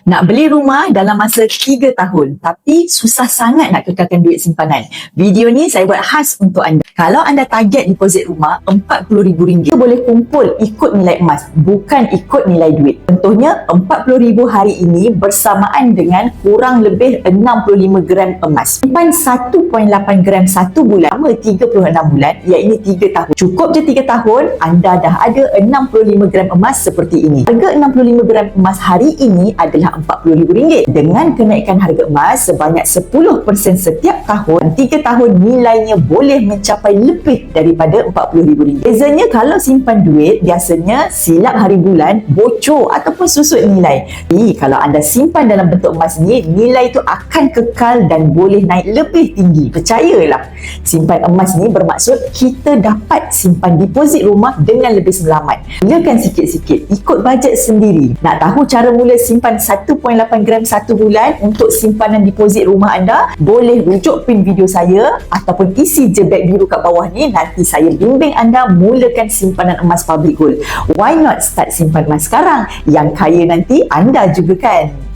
Nak beli rumah dalam masa 3 tahun tapi susah sangat nak kekalkan duit simpanan. Video ni saya buat khas untuk anda. Kalau anda target deposit rumah RM40,000, boleh kumpul ikut nilai emas, bukan ikut nilai duit. Contohnya RM40,000 hari ini bersamaan dengan kurang lebih 65 gram emas. Simpan 1.8 gram satu bulan selama 36 bulan, iaitu 3 tahun. Cukup je 3 tahun, anda dah ada 65 gram emas seperti ini. Harga 65 gram emas hari ini adalah RM40,000. Dengan kenaikan harga emas sebanyak 10% setiap tahun, 3 tahun nilainya boleh mencapai lebih daripada RM40,000. Bezanya kalau simpan duit, biasanya silap hari bulan, bocor ataupun susut nilai. Jadi kalau anda simpan dalam bentuk emas ni, nilai itu akan kekal dan boleh naik lebih tinggi. Percayalah, simpan emas ni bermaksud kita dapat simpan deposit rumah dengan lebih selamat. Mulakan sikit-sikit, ikut bajet sendiri. Nak tahu cara mula simpan 1.8 gram satu bulan untuk simpanan deposit rumah anda? Boleh rujuk pin video saya ataupun isi je beg biru kat bawah ni. Nanti saya bimbing anda mulakan simpanan emas public gold. Why not start simpan emas sekarang? Yang kaya nanti anda juga kan?